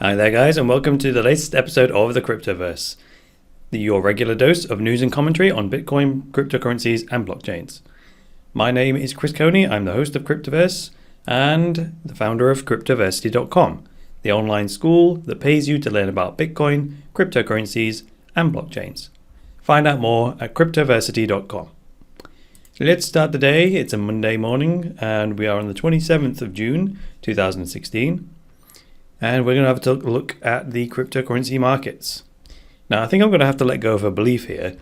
Hi there guys, and welcome to the latest episode of the Cryptoverse, your regular dose of news and commentary on Bitcoin, cryptocurrencies and blockchains. My name is Chris Coney, I'm the host of Cryptoverse and the founder of cryptoversity.com, the online school that pays you to learn about Bitcoin, cryptocurrencies and blockchains. Find out more at cryptoversity.com. Let's start the day. It's a Monday morning and we are on the 27th of June 2016. And we're going to have a look at the cryptocurrency markets. Now, I think I'm going to have to let go of a belief here.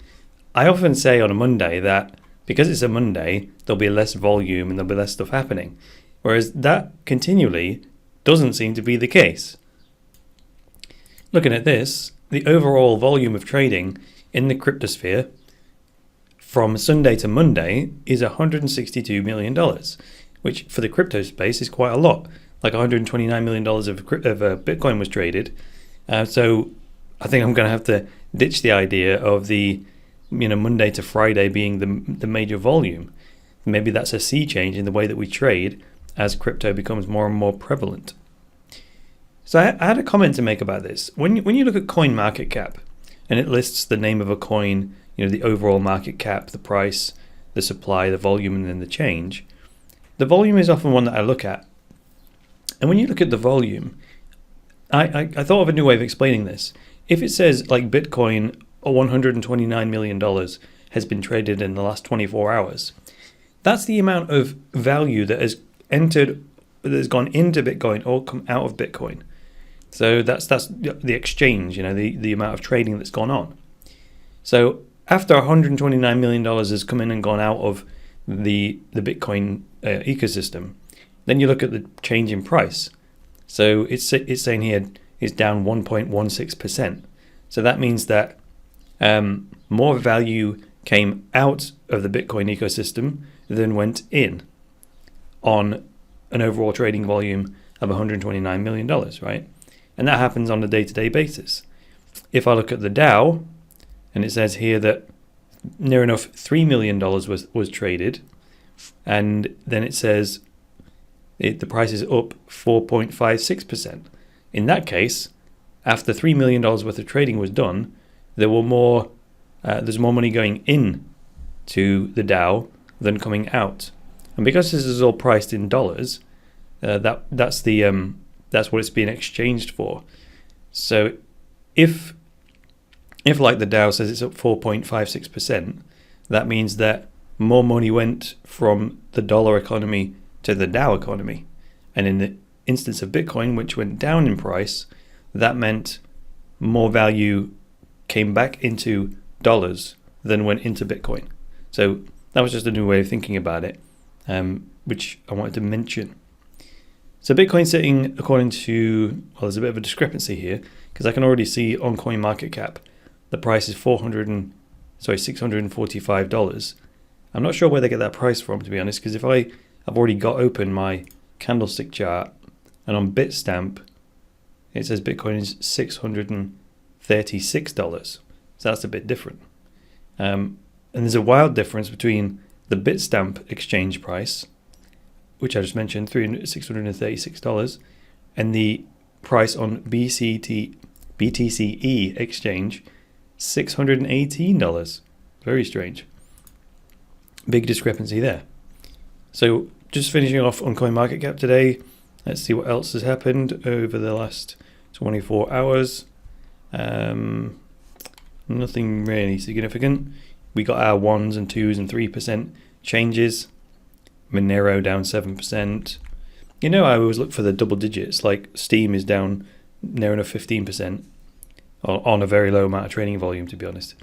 I often say on a Monday that because it's a Monday, there'll be less volume and there'll be less stuff happening. Whereas that continually doesn't seem to be the case. Looking at this, the overall volume of trading in the cryptosphere from Sunday to Monday is $162 million, which for the crypto space is quite a lot. Like $129 million of Bitcoin was traded. So I think I'm going to have to ditch the idea of the Monday to Friday being the major volume. Maybe that's a sea change in the way that we trade as crypto becomes more and more prevalent. So I had a comment to make about this. When you look at coin market cap and it lists the name of a coin, the overall market cap, the price, the supply, the volume, and then the change. The volume is often one that I look at. And when you look at the volume, I thought of a new way of explaining this. If it says like Bitcoin $129 million has been traded in the last 24 hours, that's the amount of value that has gone into Bitcoin or come out of Bitcoin. So that's the exchange, the amount of trading that's gone on. So after $129 million has come in and gone out of the Bitcoin ecosystem, then you look at the change in price. So it's saying here it's down 1.16%. So that means that more value came out of the Bitcoin ecosystem than went in on an overall trading volume of $129 million, right? And that happens on a day-to-day basis. If I look at the Dow, and it says here that near enough $3 million was traded, and then it says the price is up 4.56%. In that case, after $3 million worth of trading was done, there's more money going in to the Dow than coming out. And because this is all priced in dollars, that's what it's being exchanged for. So if like the Dow says it's up 4.56%, that means that more money went from the dollar economy to the Dow economy. And in the instance of Bitcoin, which went down in price, that meant more value came back into dollars than went into Bitcoin. So that was just a new way of thinking about it, which I wanted to mention. So Bitcoin sitting according to, there's a bit of a discrepancy here because I can already see on CoinMarketCap the price is $645. I'm not sure where they get that price from, to be honest, because if I've already got open my candlestick chart, and on Bitstamp it says Bitcoin is $636. So that's a bit different. And there's a wild difference between the Bitstamp exchange price, which I just mentioned, $636, and the price on BTCE exchange, $618. Very strange. Big discrepancy there. So just finishing off on CoinMarketCap today, let's see what else has happened over the last 24 hours. Nothing really significant. We got our 1s and 2s and 3% changes. Monero down 7%. I always look for the double digits, like Steam is down near enough 15% on a very low amount of trading volume, to be honest.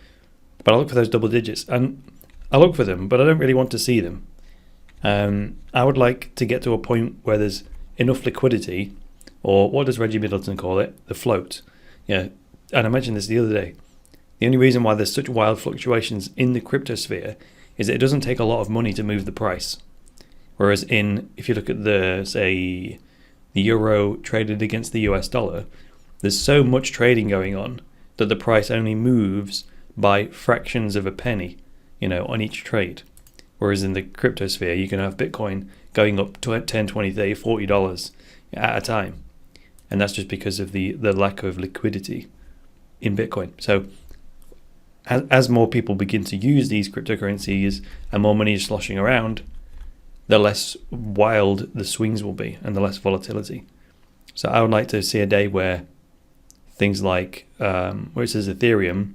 But I look for those double digits, and I look for them, but I don't really want to see them. I would like to get to a point where there's enough liquidity, or what does Reggie Middleton call it? The float. Yeah, and I mentioned this the other day. The only reason why there's such wild fluctuations in the cryptosphere is that it doesn't take a lot of money to move the price. Whereas if you look at the euro traded against the US dollar, there's so much trading going on that the price only moves by fractions of a penny, on each trade. Whereas in the cryptosphere, you can have Bitcoin going up to $10, $20, $30, $40 at a time. and that's just because of the lack of liquidity in Bitcoin. So as more people begin to use these cryptocurrencies and more money is sloshing around, the less wild the swings will be and the less volatility. So I would like to see a day where things like, where it says Ethereum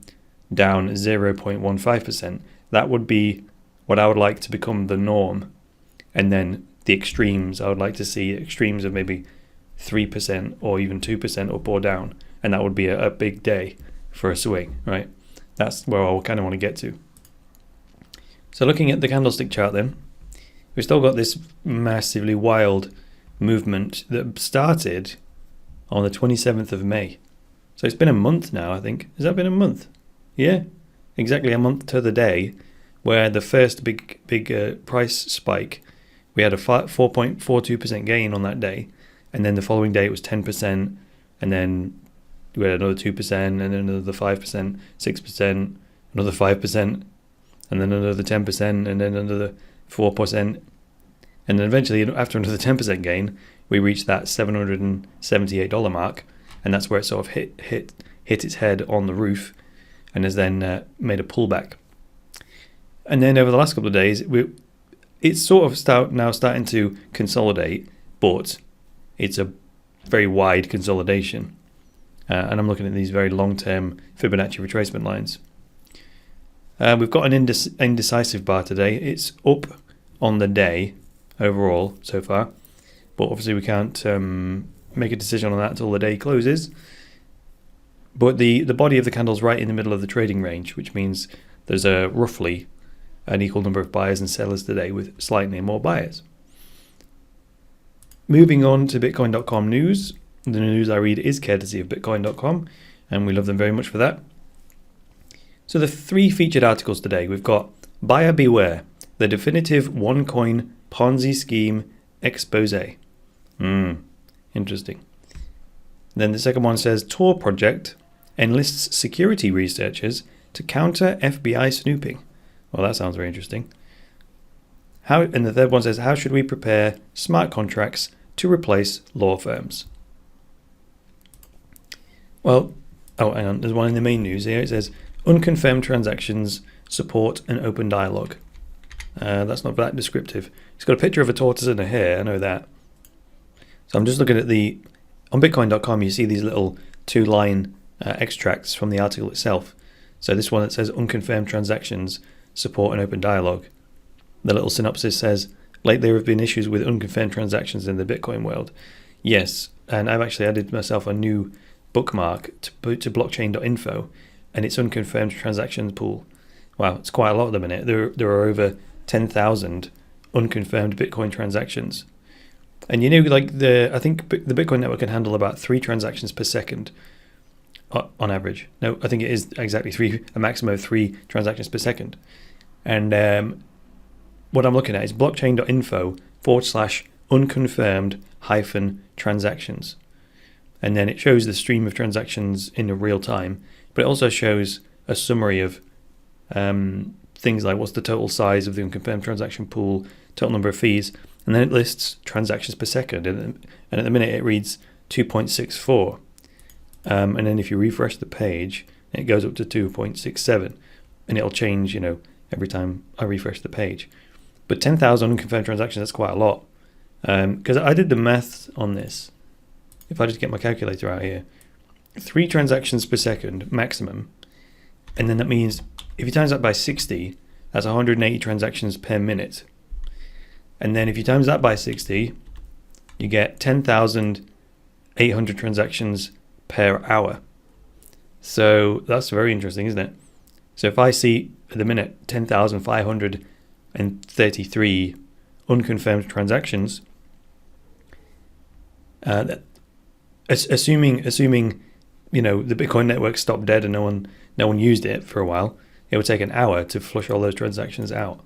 down 0.15%, that would be what I would like to become the norm. And then the extremes, I would like to see extremes of maybe 3% or even 2% up or down. And that would be a big day for a swing, right? That's where I kind of want to get to. So looking at the candlestick chart then, we've still got this massively wild movement that started on the 27th of May. So it's been a month now, I think. Has that been a month? Yeah, exactly a month to the day, where the first big price spike, we had a 4.42% gain on that day, and then the following day it was 10%, and then we had another 2%, and then another 5%, 6%, another 5%, and then another 10%, and then another 4%, and then eventually, after another 10% gain, we reached that $778 mark, and that's where it sort of hit its head on the roof, and has then made a pullback. And then over the last couple of days, it's sort of starting to consolidate, but it's a very wide consolidation. And I'm looking at these very long-term Fibonacci retracement lines. We've got an indecisive bar today. It's up on the day overall so far, but obviously we can't make a decision on that until the day closes. But the body of the candle's right in the middle of the trading range, which means there's roughly an equal number of buyers and sellers today with slightly more buyers. Moving on to Bitcoin.com news. The news I read is courtesy of Bitcoin.com, and we love them very much for that. So the three featured articles today, we've got Buyer Beware, the definitive one-coin Ponzi scheme expose. Interesting. Then the second one says Tor Project enlists security researchers to counter FBI snooping. Well, that sounds very interesting. And the third one says, how should we prepare smart contracts to replace law firms? Well, hang on, there's one in the main news here. It says, unconfirmed transactions support an open dialogue. That's not that descriptive. It's got a picture of a tortoise and a hare, I know that. So I'm just looking at on Bitcoin.com, you see these little two-line extracts from the article itself. So this one that says, unconfirmed transactions support an open dialogue. The little synopsis says, lately there have been issues with unconfirmed transactions in the Bitcoin world. Yes, and I've actually added myself a new bookmark to blockchain.info, and it's unconfirmed transactions pool. Wow, it's quite a lot at the minute. There are over 10,000 unconfirmed Bitcoin transactions. And I think the Bitcoin network can handle about 3 transactions per second on average. No, I think it is exactly a maximum of 3 transactions per second. And what I'm looking at is blockchain.info/unconfirmed-transactions. And then it shows the stream of transactions in real time, but it also shows a summary of things like what's the total size of the unconfirmed transaction pool, total number of fees, and then it lists transactions per second. And at the minute it reads 2.64. And then if you refresh the page, it goes up to 2.67, and it'll change, every time I refresh the page. But 10,000 unconfirmed transactions, that's quite a lot. Because I did the math on this. If I just get my calculator out here, 3 transactions per second maximum, and then that means if you times that by 60, that's 180 transactions per minute. And then if you times that by 60, you get 10,800 transactions per hour. So that's very interesting, isn't it? So if I see at the minute 10,533 unconfirmed transactions, assuming the Bitcoin network stopped dead and no one used it for a while, it would take an hour to flush all those transactions out.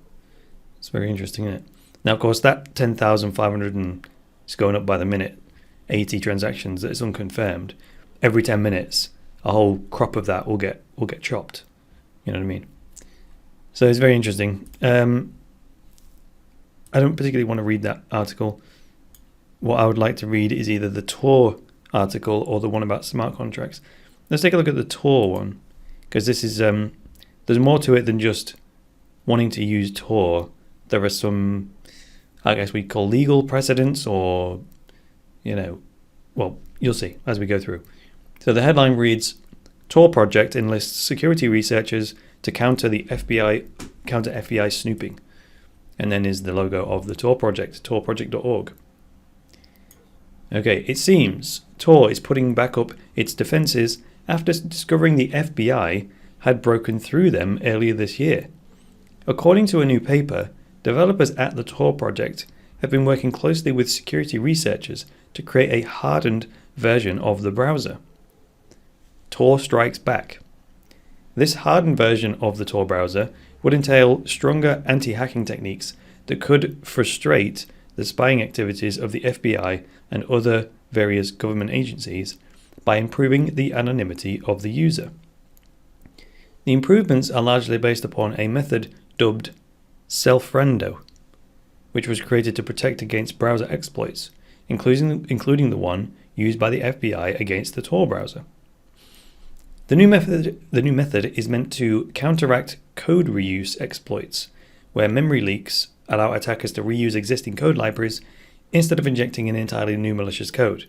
It's very interesting, isn't it? Now, of course, that 10,500 is going up by the minute. 80 transactions that is unconfirmed. Every 10 minutes, a whole crop of that will get chopped. You know what I mean? So it's very interesting. I don't particularly want to read that article. What I would like to read is either the Tor article or the one about smart contracts. Let's take a look at the Tor one, because this is there's more to it than just wanting to use Tor. There are some, I guess we call legal precedents, or well, you'll see as we go through. So the headline reads, Tor Project enlists security researchers to counter FBI snooping. And then is the logo of the Tor Project, torproject.org. Okay, it seems Tor is putting back up its defenses after discovering the FBI had broken through them earlier this year. According to a new paper, developers at the Tor Project have been working closely with security researchers to create a hardened version of the browser. Tor Strikes Back. This hardened version of the Tor browser would entail stronger anti-hacking techniques that could frustrate the spying activities of the FBI and other various government agencies by improving the anonymity of the user. The improvements are largely based upon a method dubbed self-rando, which was created to protect against browser exploits, including the one used by the FBI against the Tor browser. The new method is meant to counteract code reuse exploits, where memory leaks allow attackers to reuse existing code libraries instead of injecting an entirely new malicious code.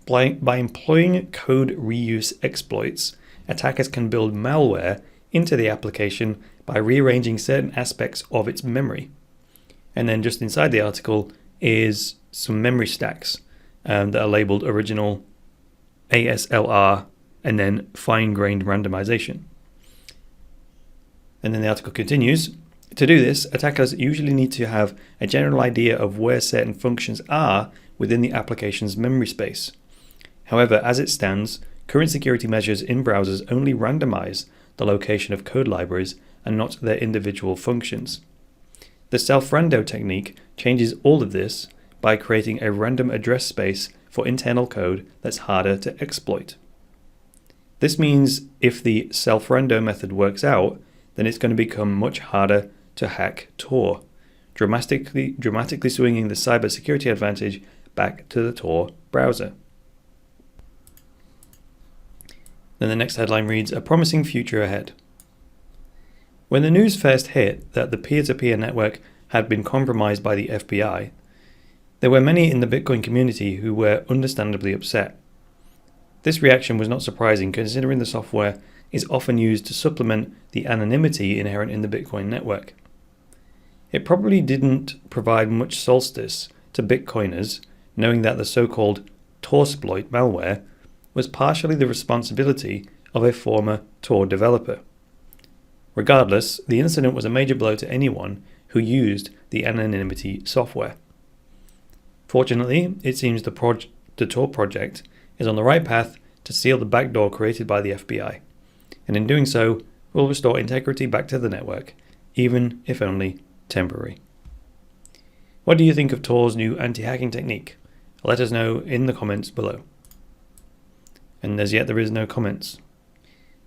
By employing code reuse exploits, attackers can build malware into the application by rearranging certain aspects of its memory. And then just inside the article is some memory stacks that are labeled original, ASLR, and then fine-grained randomization. And then the article continues, to do this, attackers usually need to have a general idea of where certain functions are within the application's memory space. However, as it stands, current security measures in browsers only randomize the location of code libraries and not their individual functions. The self-rando technique changes all of this by creating a random address space for internal code that's harder to exploit. This means if the self-rando method works out, then it's going to become much harder to hack Tor, dramatically swinging the cybersecurity advantage back to the Tor browser. Then the next headline reads, a promising future ahead. When the news first hit that the peer-to-peer network had been compromised by the FBI, there were many in the Bitcoin community who were understandably upset. This reaction was not surprising, considering the software is often used to supplement the anonymity inherent in the Bitcoin network. It probably didn't provide much solace to Bitcoiners knowing that the so-called Torsploit malware was partially the responsibility of a former Tor developer. Regardless, the incident was a major blow to anyone who used the anonymity software. Fortunately, it seems the Tor project is on the right path to seal the backdoor created by the FBI, and in doing so, will restore integrity back to the network, even if only temporary. What do you think of Tor's new anti-hacking technique? Let us know in the comments below. And as yet there is no comments.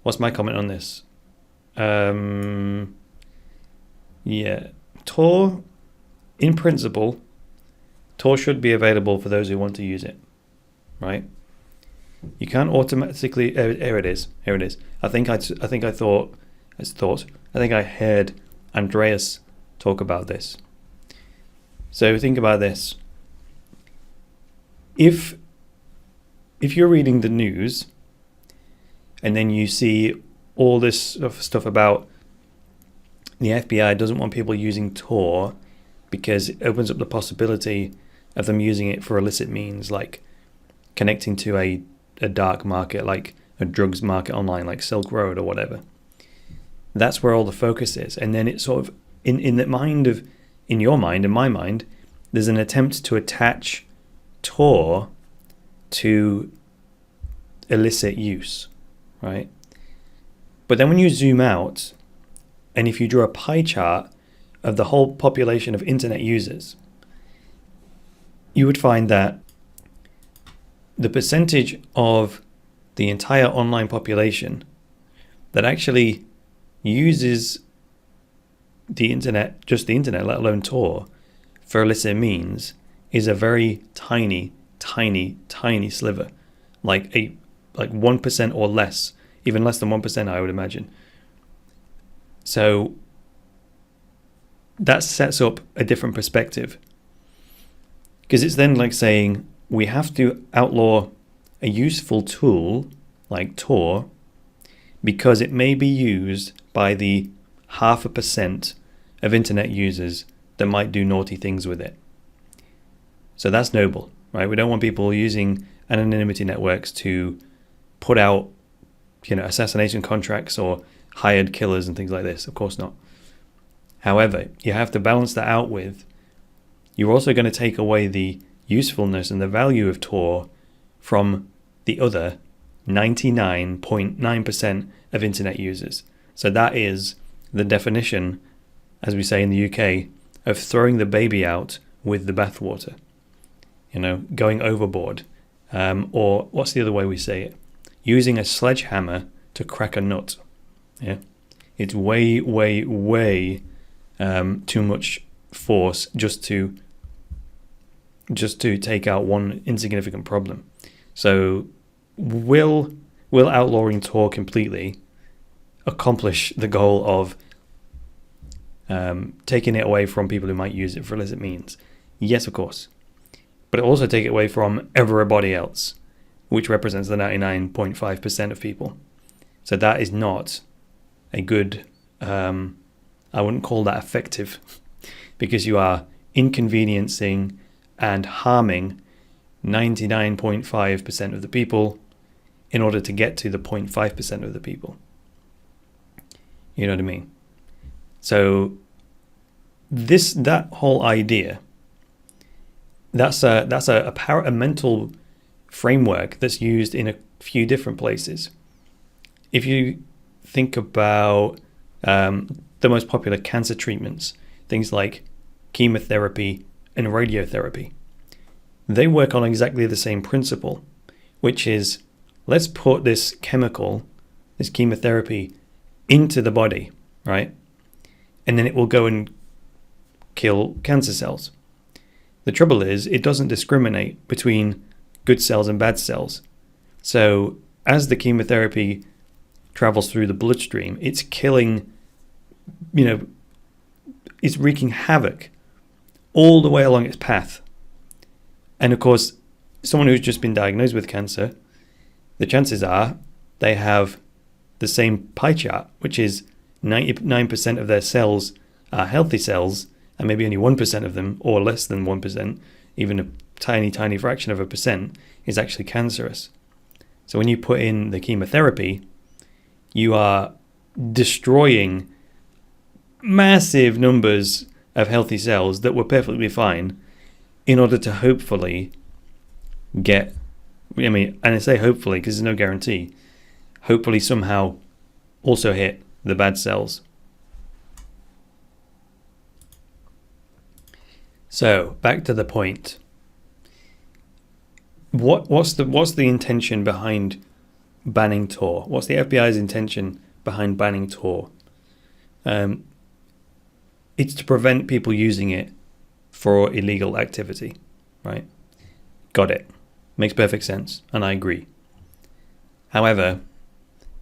What's my comment on this? Yeah, Tor, in principle, Tor should be available for those who want to use it, right? You can't automatically. Here it is. I think I heard Andreas talk about this. So think about this. If you're reading the news and then you see all this stuff about the FBI doesn't want people using Tor because it opens up the possibility of them using it for illicit means, like connecting to a dark market, like a drugs market online, like Silk Road or whatever. That's where all the focus is. And then it's sort of in your mind, in my mind, there's an attempt to attach Tor to illicit use, right? But then when you zoom out, and if you draw a pie chart of the whole population of internet users, you would find that the percentage of the entire online population that actually uses the internet, just the internet, let alone Tor, for illicit means, is a very tiny tiny, tiny sliver, like 1% or less, even less than 1%, I would imagine. So that sets up a different perspective, because it's then like saying we have to outlaw a useful tool like Tor because it may be used by the 0.5% of internet users that might do naughty things with it. So that's noble, right? We don't want people using anonymity networks to put out, assassination contracts or hired killers and things like this. Of course not. However, you have to balance that out with, you're also going to take away the usefulness and the value of Tor from the other 99.9% of internet users. So that is the definition, as we say in the UK, of throwing the baby out with the bathwater. Going overboard. Or what's the other way we say it? Using a sledgehammer to crack a nut. Yeah, it's way, way, way too much force just to take out one insignificant problem. So will outlawing Tor completely accomplish the goal of taking it away from people who might use it for illicit means? Yes, of course. But it also take it away from everybody else, which represents the 99.5% of people. So that is not a good, I wouldn't call that effective, because you are inconveniencing and harming 99.5% of the people in order to get to the 0.5% of the people. You know what I mean? So that whole idea, that's a mental framework that's used in a few different places. If you think about the most popular cancer treatments, things like chemotherapy and radiotherapy, they work on exactly the same principle, which is, let's put this chemical, this chemotherapy, into the body, right? And then it will go and kill cancer cells. The trouble is, it doesn't discriminate between good cells and bad cells. So as the chemotherapy travels through the bloodstream, it's killing, it's wreaking havoc all the way along its path. And of course, someone who's just been diagnosed with cancer, the chances are they have the same pie chart, which is 99% of their cells are healthy cells, and maybe only 1% of them, or less than 1%, even a tiny, tiny fraction of a percent, is actually cancerous. So when you put in the chemotherapy, you are destroying massive numbers of healthy cells that were perfectly fine in order to hopefully get, and I say hopefully because there's no guarantee, hopefully somehow also hit the bad cells. So back to the point. What's the intention behind banning Tor? What's the FBI's intention behind banning Tor? It's to prevent people using it for illegal activity, right? Got it. Makes perfect sense, and I agree. However,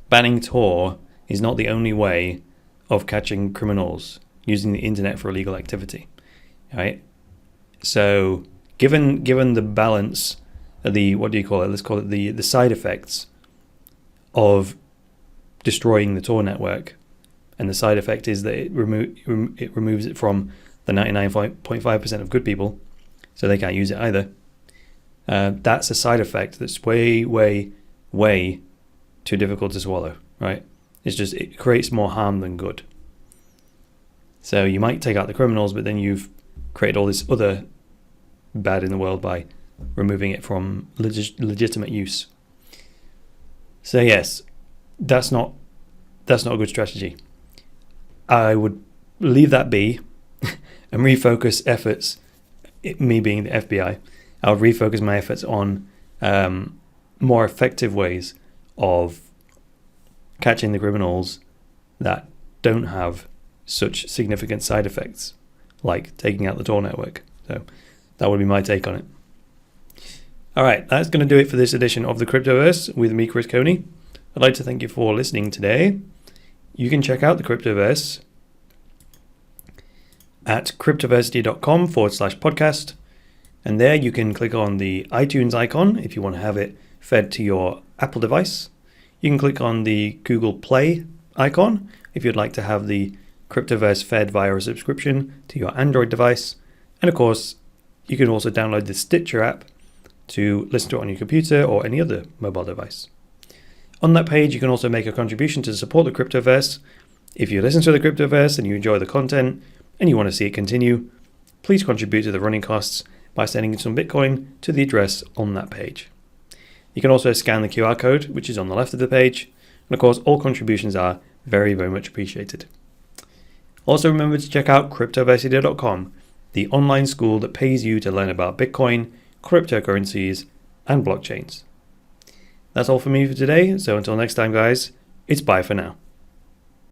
banning Tor is not the only way of catching criminals using the internet for illegal activity, right? So given the balance of the, what do you call it? Let's call it the side effects of destroying the Tor network, and the side effect is that it removes it from the 99.5% of good people, so they can't use it either. That's a side effect that's way, way, way too difficult to swallow, right? It creates more harm than good. So you might take out the criminals, but then you've created all this other bad in the world by removing it from legitimate use. So yes, that's not a good strategy. I would leave that be and refocus efforts, me being the FBI, I would refocus my efforts on more effective ways of catching the criminals that don't have such significant side effects, like taking out the Tor network. So that would be my take on it. Alright, that's going to do it for this edition of the Cryptoverse with me, Chris Coney. I'd like to thank you for listening today. You can check out the Cryptoverse at cryptoversity.com/podcast. And there you can click on the iTunes icon if you want to have it fed to your Apple device. You can click on the Google Play icon if you'd like to have the Cryptoverse fed via a subscription to your Android device. And of course, you can also download the Stitcher app to listen to it on your computer or any other mobile device. On that page, you can also make a contribution to support the Cryptoverse. If you listen to the Cryptoverse and you enjoy the content and you want to see it continue, please contribute to the running costs by sending some Bitcoin to the address on that page. You can also scan the QR code, which is on the left of the page. And of course, all contributions are very, very much appreciated. Also remember to check out cryptoversity.com, the online school that pays you to learn about Bitcoin, cryptocurrencies, and blockchains. That's all for me for today, so until next time guys, it's bye for now.